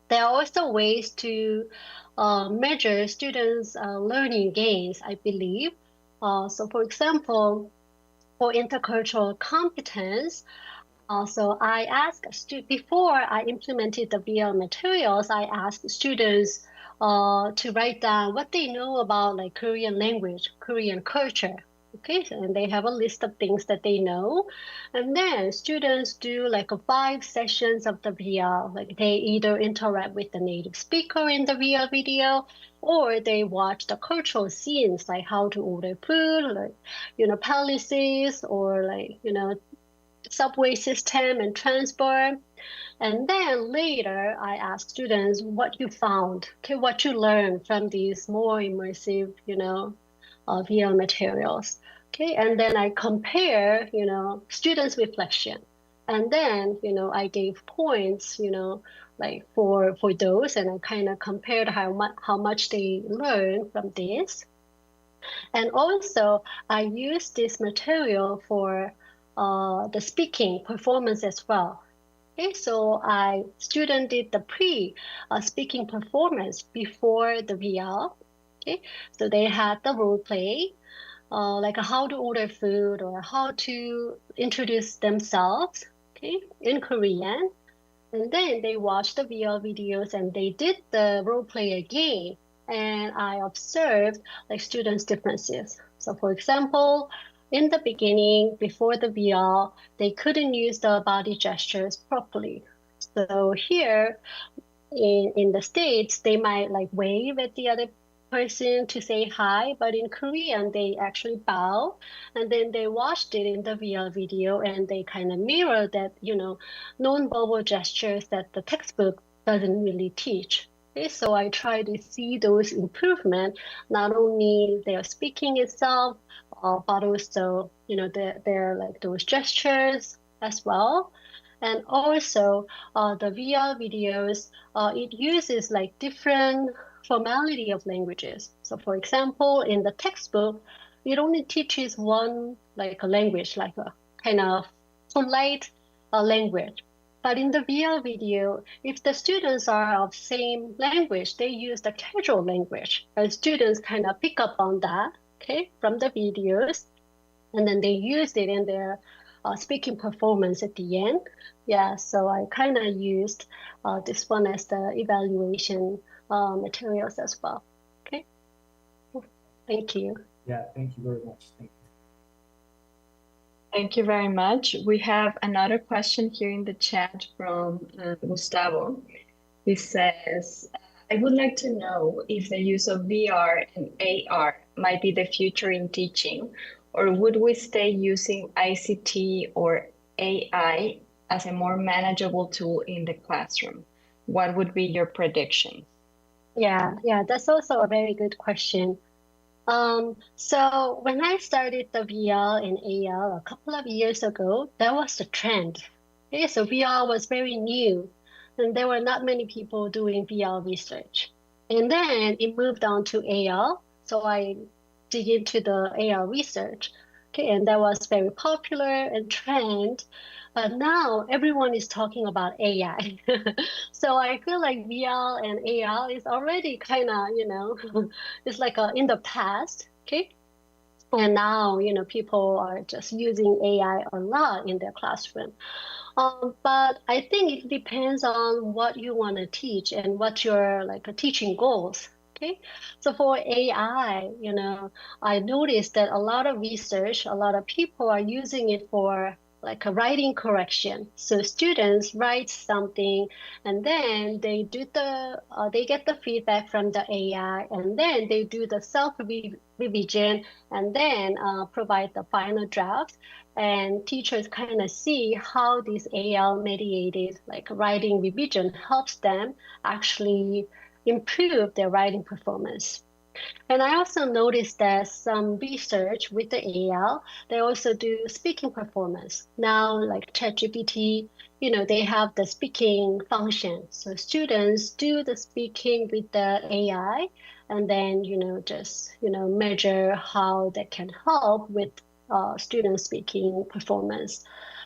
S3: there are also ways to measure students' learning gains, I believe. So, for example, for intercultural competence, so I asked before I implemented the VR materials, I asked students to write down what they know about like Korean language, Korean culture. Okay, and they have a list of things that they know. And then students do like 5 sessions of the VR. Like they either interact with the native speaker in the VR video, or they watch the cultural scenes like how to order food, like, palaces, or like, subway system and transport. And then later, I ask students what you found, okay, what you learned from these more immersive, VR materials. Okay, and then I compare, students' reflection. And then, I gave points, like for those, and I kind of compared how much they learned from this. And also, I use this material for the speaking performance as well. Okay, so student did the speaking performance before the VR. Okay, so they had the role play, like how to order food or how to introduce themselves, okay, in Korean. And then they watched the VR videos and they did the role play again. And I observed like students' differences. So for example, in the beginning, before the VR, they couldn't use the body gestures properly. So here in the States, they might like wave at the other person to say hi, but in Korean, they actually bow. And then they watched it in the VR video and they kind of mirror that, non-verbal gestures that the textbook doesn't really teach. Okay, so I try to see those improvement, not only their speaking itself, but also, their like those gestures as well. And also, the VR videos, it uses like different formality of languages. So for example, in the textbook, it only teaches one like a language, like a kind of polite language. But in the VR video, if the students are of same language, they use the casual language, and students kind of pick up on that, okay, from the videos, and then they use it in their speaking performance at the end. Yeah, so I kind of used this one as the evaluation materials as well. Okay, thank you.
S6: Yeah, thank you very much. Thank you.
S2: Thank you very much. We have another question here in the chat from Gustavo. He says, I would like to know if the use of VR and AR might be the future in teaching, or would we stay using ICT or AI as a more manageable tool in the classroom? What would be your prediction?
S3: Yeah, that's also a very good question. So when I started the VR and AR a couple of years ago, that was the trend. Okay, so VR was very new, and there were not many people doing VR research. And then it moved on to AR, so I dig into the AR research. Okay, and that was very popular and trend. But now everyone is talking about AI. So I feel like VR and AR is already kind of, it's like in the past, okay? And now, people are just using AI a lot in their classroom. But I think it depends on what you want to teach and what your teaching goals. Okay, so for AI, I noticed that a lot of research, a lot of people are using it for like a writing correction. So students write something, and then they get the feedback from the AI, and then they do the self revision, and then provide the final draft. And teachers kind of see how this AL mediated like writing revision helps them actually improve their writing performance. And I also noticed that some research with the AL, they also do speaking performance. Now, like ChatGPT, they have the speaking function. So students do the speaking with the AI, and then, measure how that can help with student speaking performance.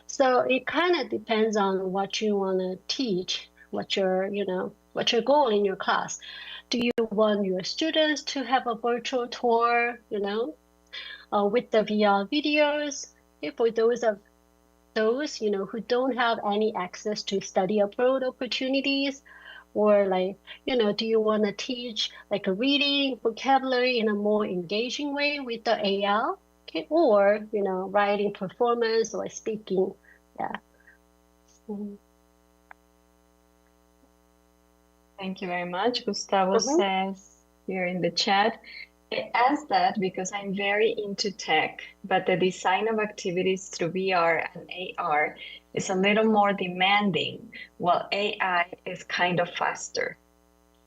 S3: So it kind of depends on what you want to teach, what what's your goal in your class. Do you want your students to have a virtual tour, with the VR videos? For those, who don't have any access to study abroad opportunities, or do you want to teach like a reading vocabulary in a more engaging way with the AI? Okay, or, writing performance or speaking. Yeah.
S2: Thank you very much. Gustavo says here in the chat, I asked that because I'm very into tech, but the design of activities through VR and AR is a little more demanding, while AI is kind of faster.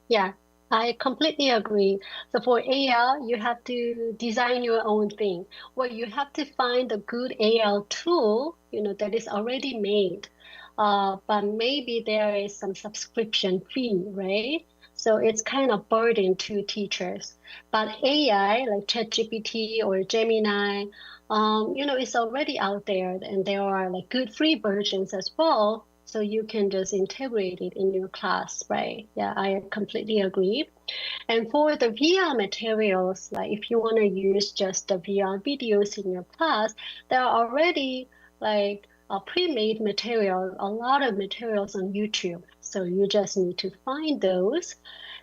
S3: Yeah, I completely agree. So for AR, you have to design your own thing, or you have to find a good AR tool, that is already made. But maybe there is some subscription fee, right? So it's kind of burden to teachers. But AI, like ChatGPT or Gemini, it's already out there, and there are like good free versions as well. So you can just integrate it in your class, right? Yeah, I completely agree. And for the VR materials, like if you want to use just the VR videos in your class, there are already like a pre-made material, a lot of materials on YouTube. So you just need to find those.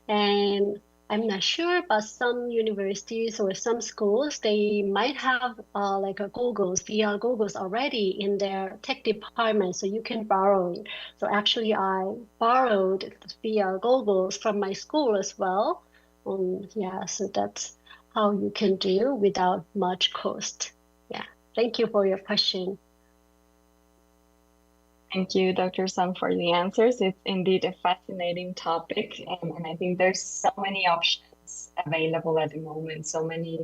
S3: And I'm not sure, but some universities or some schools, they might have like a goggles, VR goggles already in their tech department, so you can borrow it. So actually, I borrowed the VR goggles from my school as well. Yeah, so that's how you can do without much cost. Yeah, thank you for your question.
S2: Thank you, Dr. Song, for the answers. It's indeed a fascinating topic, and I think there's so many options available at the moment, so many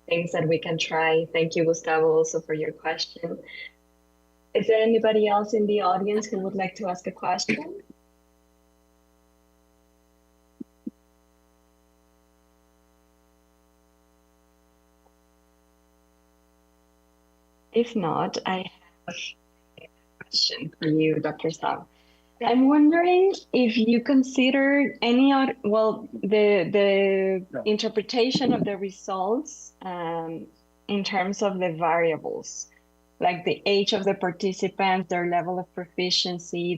S2: things that we can try. Thank you, Gustavo, also for your question. Is there anybody else in the audience who would like to ask a question? If not, I have question for you, Dr. Song. I'm wondering if you considered any other, well, the interpretation of the results in terms of the variables, like the age of the participants, their level of proficiency,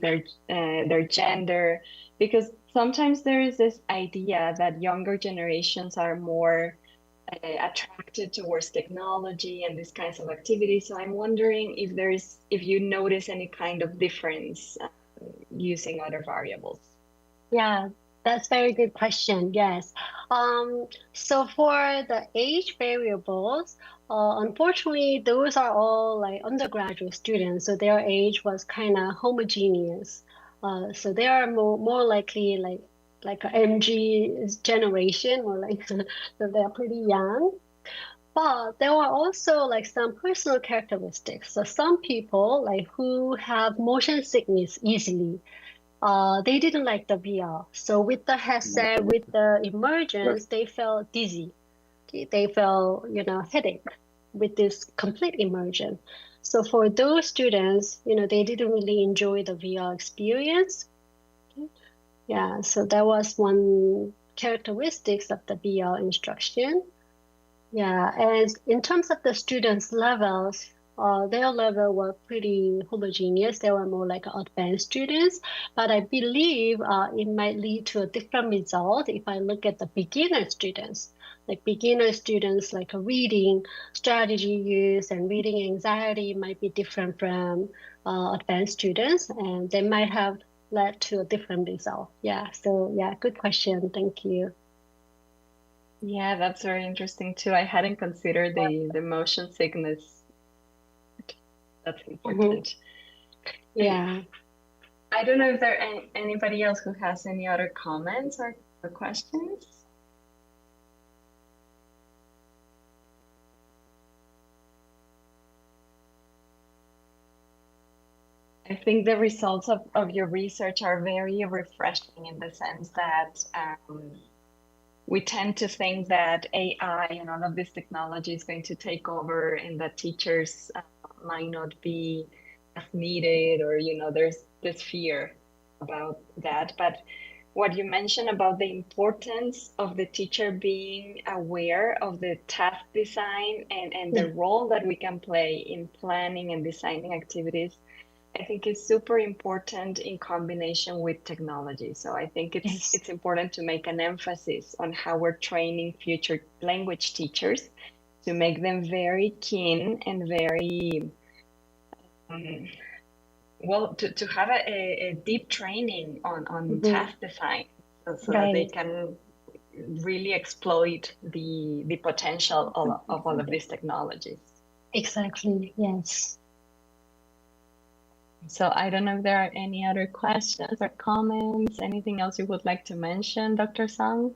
S2: their gender, because sometimes there is this idea that younger generations are more attracted towards technology and these kinds of activities. So I'm wondering if you notice any kind of difference using other variables.
S3: Yeah, that's a very good question. Yes. So for the age variables, unfortunately, those are all like undergraduate students, so their age was kind of homogeneous. So they are more likely like a MG generation, or like so they're pretty young. But there were also like some personal characteristics. So some people like who have motion sickness easily, they didn't like the VR. So with the headset, with the emergence, they felt dizzy. They felt, headache with this complete immersion. So for those students, they didn't really enjoy the VR experience. Yeah, so that was one characteristics of the VR instruction. Yeah, and in terms of the students' levels, their level were pretty homogeneous. They were more like advanced students, but I believe it might lead to a different result if I look at the beginner students. Like beginner students, like a reading strategy use and reading anxiety might be different from advanced students, and they might have led to a different result. Yeah, so yeah, good question. Thank you.
S2: Yeah, that's very interesting too. I hadn't considered the motion sickness. That's important.
S3: Yeah.
S2: I don't know if there anybody else who has any other comments or questions. I think the results of your research are very refreshing in the sense that we tend to think that AI and all of this technology is going to take over and that teachers might not be as needed, or, there's this fear about that. But what you mentioned about the importance of the teacher being aware of the task design and the role that we can play in planning and designing activities, I think is super important in combination with technology. So I think it's important to make an emphasis on how we're training future language teachers to make them very keen and very, to have a deep training on task design so that they can really exploit the potential of all of these technologies.
S3: Exactly, yes.
S2: So I don't know if there are any other questions or comments, anything else you would like to mention, Dr. Song?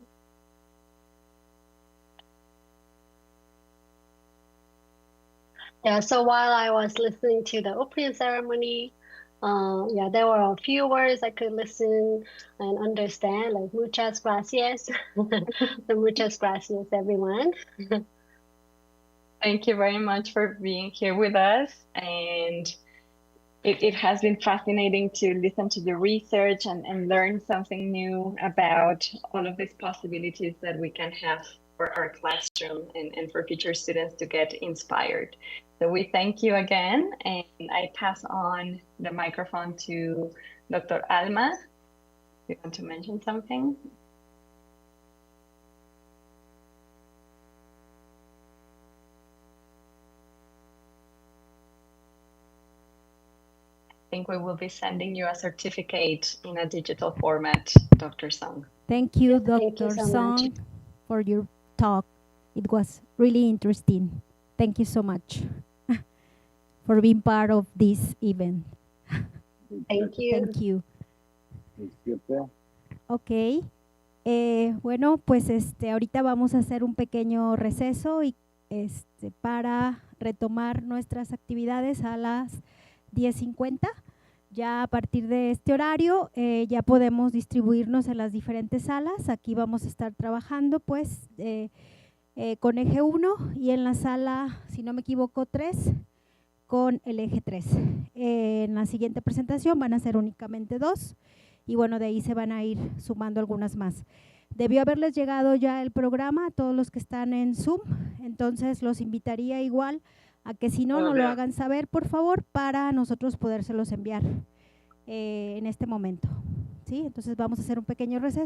S3: Yeah, so while I was listening to the opening ceremony, there were a few words I could listen and understand, like muchas gracias. So muchas gracias, everyone.
S2: Thank you very much for being here with us. And it has been fascinating to listen to the research and learn something new about all of these possibilities that we can have for our classroom and for future students to get inspired. So we thank you again, and I pass on the microphone to Dr. Alma. You want to mention something? I think we will be sending you a certificate in a digital format, Dr. Song.
S7: Thank you,
S3: Thank you
S7: Dr.
S3: so
S7: Song,
S3: much.
S7: for your talk. It was really interesting. Thank you so much for being part of this event.
S3: Thank you.
S7: Thank you. Ok. Bueno, pues ahorita vamos a hacer un pequeño receso y para retomar nuestras actividades a las 10:50. Ya a partir de este horario ya podemos distribuirnos en las diferentes salas. Aquí vamos a estar trabajando pues con eje 1 y en la sala, si no me equivoco, 3 con el eje 3. en la siguiente presentación van a ser únicamente 2 y bueno, de ahí se van a ir sumando algunas más. Debió haberles llegado ya el programa a todos los que están en Zoom, entonces los invitaría igual a que si no, nos lo hagan saber, por favor, para nosotros podérselos enviar en este momento. ¿Sí? Entonces vamos a hacer un pequeño receso.